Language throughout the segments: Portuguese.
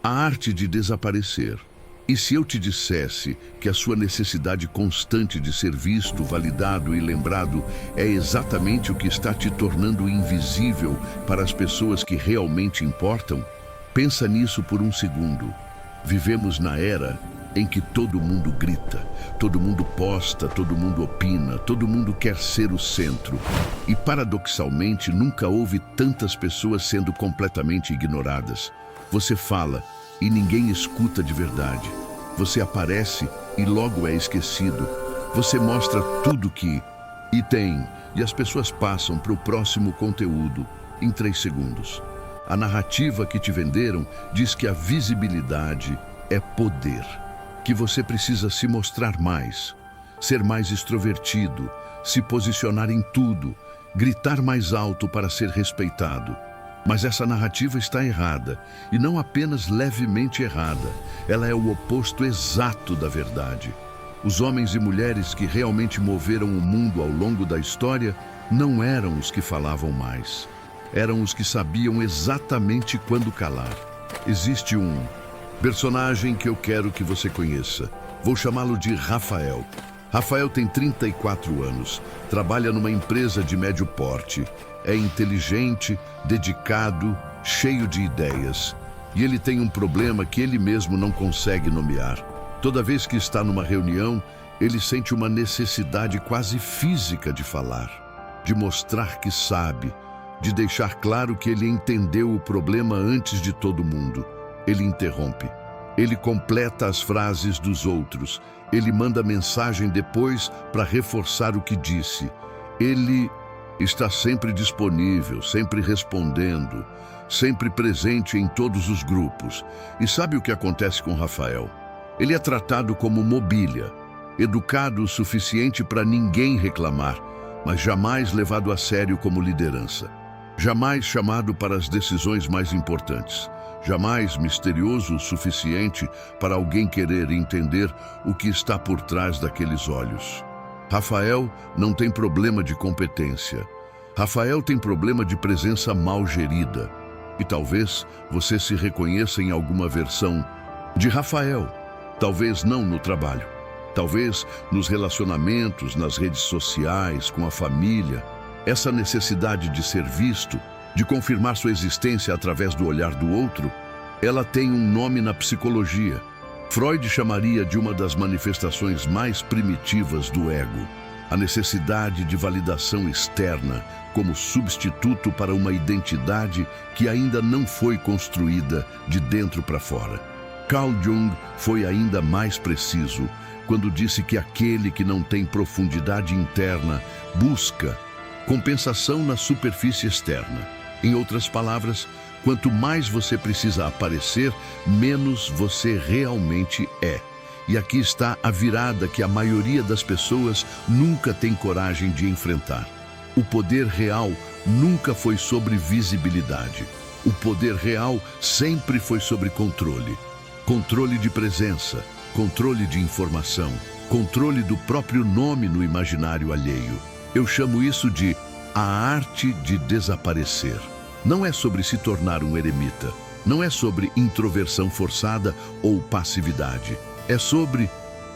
A arte de desaparecer. E se eu te dissesse que a sua necessidade constante de ser visto, validado e lembrado é exatamente o que está te tornando invisível para as pessoas que realmente importam? Pensa nisso por um segundo. Vivemos na era em que todo mundo grita, todo mundo posta, todo mundo opina, todo mundo quer ser o centro. E paradoxalmente, nunca houve tantas pessoas sendo completamente ignoradas. Você fala e ninguém escuta de verdade. Você aparece e logo é esquecido. Você mostra tudo que tem e as pessoas passam para o próximo conteúdo em 3 segundos. A narrativa que te venderam diz que a visibilidade é poder, que você precisa se mostrar mais, ser mais extrovertido, se posicionar em tudo, gritar mais alto para ser respeitado. Mas essa narrativa está errada, e não apenas levemente errada, ela é o oposto exato da verdade. Os homens e mulheres que realmente moveram o mundo ao longo da história não eram os que falavam mais, eram os que sabiam exatamente quando calar. Existe um personagem que eu quero que você conheça. Vou chamá-lo de Rafael. Rafael tem 34 anos, trabalha numa empresa de médio porte, é inteligente, dedicado, cheio de ideias. E ele tem um problema que ele mesmo não consegue nomear. Toda vez que está numa reunião, ele sente uma necessidade quase física de falar, de mostrar que sabe, de deixar claro que ele entendeu o problema antes de todo mundo. Ele interrompe. Ele completa as frases dos outros. Ele manda mensagem depois para reforçar o que disse. Ele está sempre disponível, sempre respondendo, sempre presente em todos os grupos. E sabe o que acontece com Rafael? Ele é tratado como mobília, educado o suficiente para ninguém reclamar, mas jamais levado a sério como liderança. Jamais chamado para as decisões mais importantes. Jamais misterioso o suficiente para alguém querer entender o que está por trás daqueles olhos. Rafael não tem problema de competência. Rafael tem problema de presença mal gerida. E talvez você se reconheça em alguma versão de Rafael. Talvez não no trabalho. Talvez nos relacionamentos, nas redes sociais, com a família. Essa necessidade de ser visto, de confirmar sua existência através do olhar do outro, ela tem um nome na psicologia. Freud chamaria de uma das manifestações mais primitivas do ego, a necessidade de validação externa como substituto para uma identidade que ainda não foi construída de dentro para fora. Carl Jung foi ainda mais preciso quando disse que aquele que não tem profundidade interna busca compensação na superfície externa. Em outras palavras, quanto mais você precisa aparecer, menos você realmente é. E aqui está a virada que a maioria das pessoas nunca tem coragem de enfrentar. O poder real nunca foi sobre visibilidade. O poder real sempre foi sobre controle. Controle de presença, controle de informação, controle do próprio nome no imaginário alheio. Eu chamo isso de a arte de desaparecer. Não é sobre se tornar um eremita. Não é sobre introversão forçada ou passividade. É sobre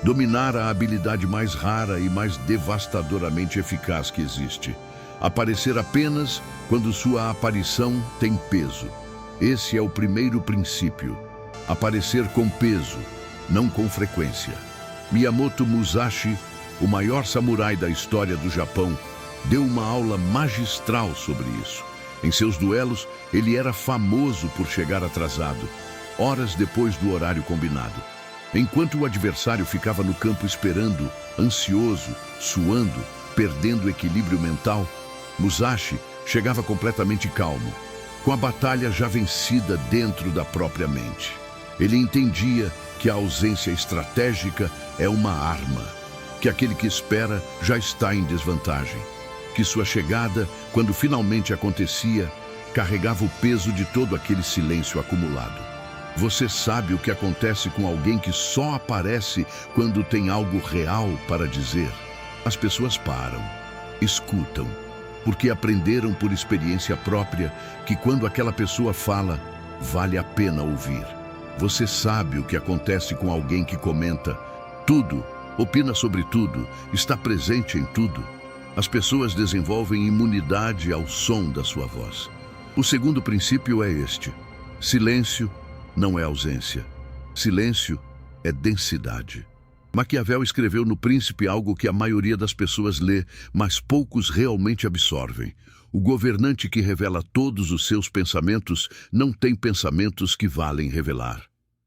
dominar a habilidade mais rara e mais devastadoramente eficaz que existe. Aparecer apenas quando sua aparição tem peso. Esse é o primeiro princípio. Aparecer com peso, não com frequência. Miyamoto Musashi, o maior samurai da história do Japão, deu uma aula magistral sobre isso. Em seus duelos, ele era famoso por chegar atrasado, horas depois do horário combinado. Enquanto o adversário ficava no campo esperando, ansioso, suando, perdendo o equilíbrio mental, Musashi chegava completamente calmo, com a batalha já vencida dentro da própria mente. Ele entendia que a ausência estratégica é uma arma, que aquele que espera já está em desvantagem, que sua chegada, quando finalmente acontecia, carregava o peso de todo aquele silêncio acumulado. Você sabe o que acontece com alguém que só aparece quando tem algo real para dizer? As pessoas param, escutam, porque aprenderam por experiência própria que quando aquela pessoa fala, vale a pena ouvir. Você sabe o que acontece com alguém que comenta tudo, opina sobre tudo, está presente em tudo. As pessoas desenvolvem imunidade ao som da sua voz. O segundo princípio é este: silêncio não é ausência. Silêncio é densidade. Maquiavel escreveu no Príncipe algo que a maioria das pessoas lê, mas poucos realmente absorvem. O governante que revela todos os seus pensamentos não tem pensamentos que valem revelar.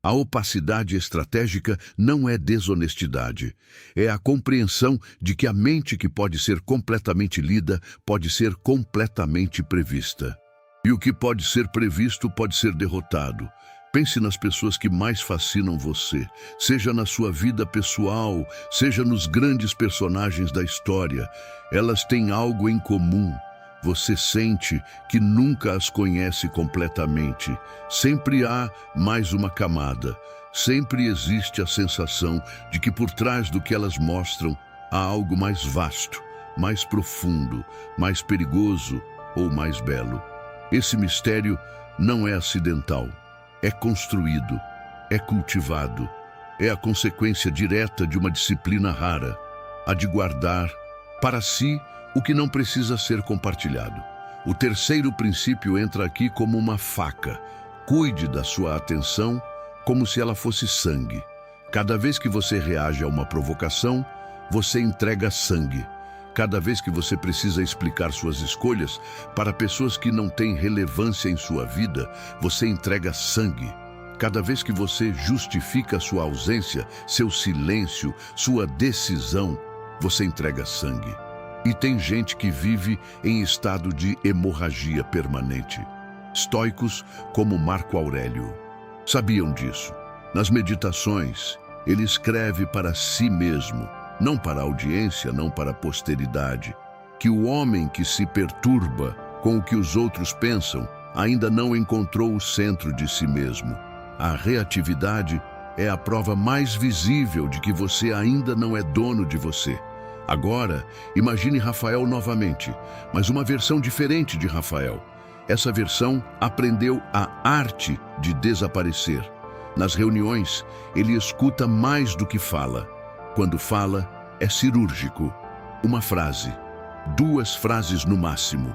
A opacidade estratégica não é desonestidade. É a compreensão de que a mente que pode ser completamente lida pode ser completamente prevista. E o que pode ser previsto pode ser derrotado. Pense nas pessoas que mais fascinam você, seja na sua vida pessoal, seja nos grandes personagens da história. Elas têm algo em comum. Você sente que nunca as conhece completamente. Sempre há mais uma camada. Sempre existe a sensação de que por trás do que elas mostram há algo mais vasto, mais profundo, mais perigoso ou mais belo. Esse mistério não é acidental. É construído, é cultivado, é a consequência direta de uma disciplina rara, a de guardar para si o que não precisa ser compartilhado. O terceiro princípio entra aqui como uma faca. Cuide da sua atenção como se ela fosse sangue. Cada vez que você reage a uma provocação, você entrega sangue. Cada vez que você precisa explicar suas escolhas para pessoas que não têm relevância em sua vida, você entrega sangue. Cada vez que você justifica sua ausência, seu silêncio, sua decisão, você entrega sangue. E tem gente que vive em estado de hemorragia permanente. Estoicos como Marco Aurélio sabiam disso. Nas meditações, ele escreve para si mesmo, não para a audiência, não para a posteridade, que o homem que se perturba com o que os outros pensam ainda não encontrou o centro de si mesmo. A reatividade é a prova mais visível de que você ainda não é dono de você. Agora, imagine Rafael novamente, mas uma versão diferente de Rafael. Essa versão aprendeu a arte de desaparecer. Nas reuniões, ele escuta mais do que fala. Quando fala, é cirúrgico. Uma frase, 2 frases no máximo.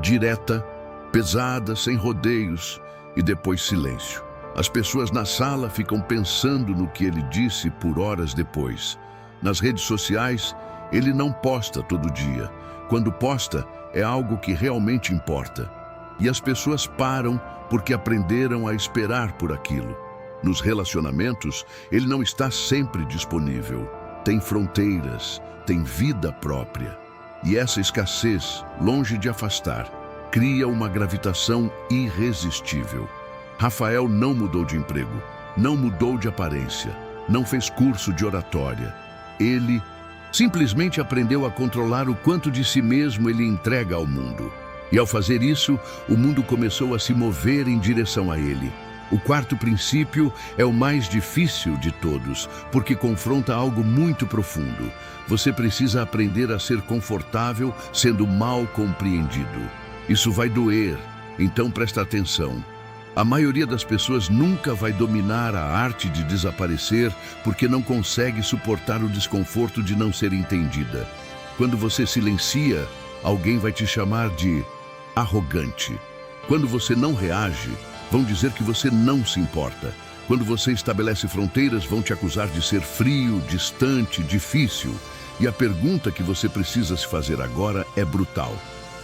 Direta, pesada, sem rodeios, e depois silêncio. As pessoas na sala ficam pensando no que ele disse por horas depois. Nas redes sociais, ele não posta todo dia. Quando posta, é algo que realmente importa. E as pessoas param porque aprenderam a esperar por aquilo. Nos relacionamentos, ele não está sempre disponível. Tem fronteiras, tem vida própria. E essa escassez, longe de afastar, cria uma gravitação irresistível. Rafael não mudou de emprego, não mudou de aparência, não fez curso de oratória. Ele simplesmente aprendeu a controlar o quanto de si mesmo ele entrega ao mundo. E ao fazer isso, o mundo começou a se mover em direção a ele. O quarto princípio é o mais difícil de todos, porque confronta algo muito profundo. Você precisa aprender a ser confortável sendo mal compreendido. Isso vai doer, então presta atenção. A maioria das pessoas nunca vai dominar a arte de desaparecer porque não consegue suportar o desconforto de não ser entendida. Quando você silencia, alguém vai te chamar de arrogante. Quando você não reage, vão dizer que você não se importa. Quando você estabelece fronteiras, vão te acusar de ser frio, distante, difícil. E a pergunta que você precisa se fazer agora é brutal.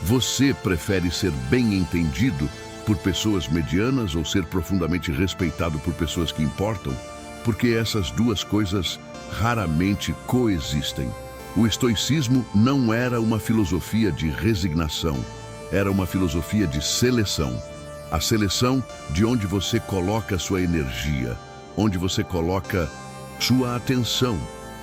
Você prefere ser bem entendido por pessoas medianas ou ser profundamente respeitado por pessoas que importam? Porque essas duas coisas raramente coexistem. O estoicismo não era uma filosofia de resignação, era uma filosofia de seleção. A seleção de onde você coloca sua energia, onde você coloca sua atenção,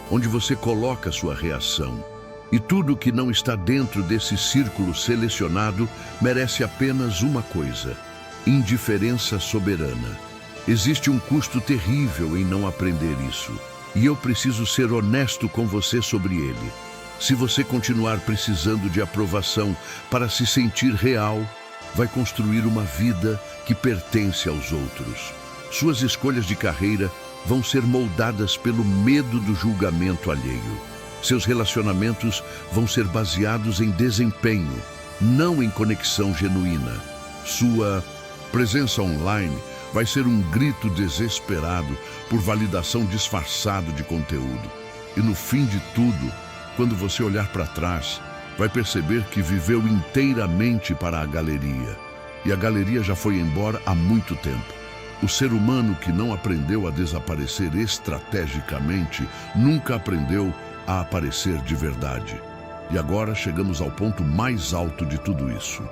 onde você coloca sua reação. E tudo que não está dentro desse círculo selecionado merece apenas uma coisa: indiferença soberana. Existe um custo terrível em não aprender isso. E eu preciso ser honesto com você sobre ele. Se você continuar precisando de aprovação para se sentir real, vai construir uma vida que pertence aos outros. Suas escolhas de carreira vão ser moldadas pelo medo do julgamento alheio. Seus relacionamentos vão ser baseados em desempenho, não em conexão genuína. Sua presença online vai ser um grito desesperado por validação disfarçado de conteúdo. E no fim de tudo, quando você olhar para trás, vai perceber que viveu inteiramente para a galeria. E a galeria já foi embora há muito tempo. O ser humano que não aprendeu a desaparecer estrategicamente, nunca aprendeu a aparecer de verdade. E agora chegamos ao ponto mais alto de tudo isso.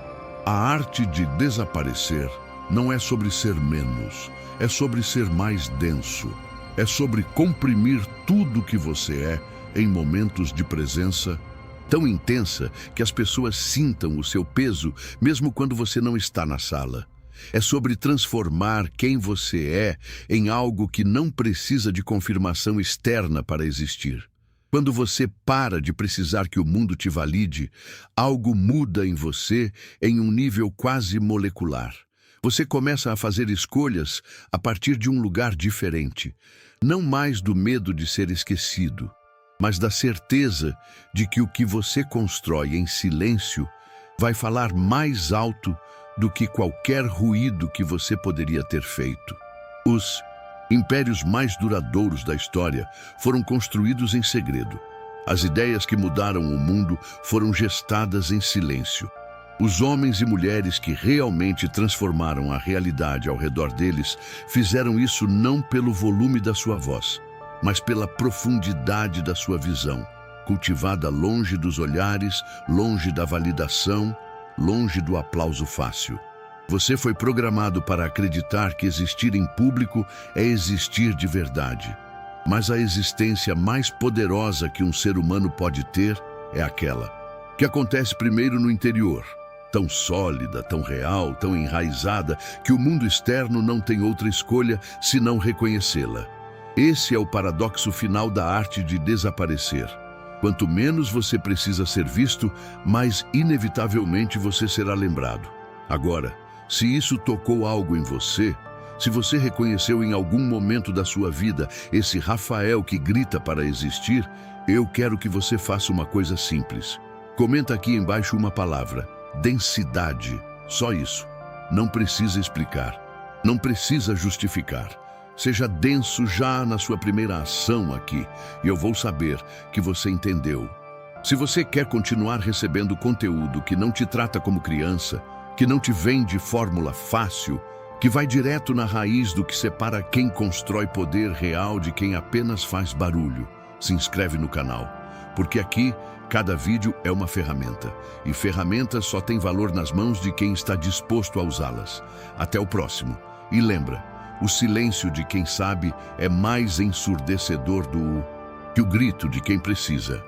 A arte de desaparecer não é sobre ser menos, é sobre ser mais denso. É sobre comprimir tudo que você é em momentos de presença tão intensa que as pessoas sintam o seu peso mesmo quando você não está na sala. É sobre transformar quem você é em algo que não precisa de confirmação externa para existir. Quando você para de precisar que o mundo te valide, algo muda em você em um nível quase molecular. Você começa a fazer escolhas a partir de um lugar diferente, não mais do medo de ser esquecido, mas da certeza de que o que você constrói em silêncio vai falar mais alto do que qualquer ruído que você poderia ter feito. Os impérios mais duradouros da história foram construídos em segredo. As ideias que mudaram o mundo foram gestadas em silêncio. Os homens e mulheres que realmente transformaram a realidade ao redor deles fizeram isso não pelo volume da sua voz, mas pela profundidade da sua visão, cultivada longe dos olhares, longe da validação, longe do aplauso fácil. Você foi programado para acreditar que existir em público é existir de verdade. Mas a existência mais poderosa que um ser humano pode ter é aquela que acontece primeiro no interior, tão sólida, tão real, tão enraizada, que o mundo externo não tem outra escolha senão reconhecê-la. Esse é o paradoxo final da arte de desaparecer. Quanto menos você precisa ser visto, mais inevitavelmente você será lembrado. Agora, se isso tocou algo em você, se você reconheceu em algum momento da sua vida esse Rafael que grita para existir, eu quero que você faça uma coisa simples. Comenta aqui embaixo uma palavra: densidade. Só isso. Não precisa explicar. Não precisa justificar. Seja denso já na sua primeira ação aqui, e eu vou saber que você entendeu. Se você quer continuar recebendo conteúdo que não te trata como criança, que não te vende fórmula fácil, que vai direto na raiz do que separa quem constrói poder real de quem apenas faz barulho, se inscreve no canal, porque aqui cada vídeo é uma ferramenta, e ferramentas só têm valor nas mãos de quem está disposto a usá-las. Até o próximo. E lembra, o silêncio de quem sabe é mais ensurdecedor que o grito de quem precisa.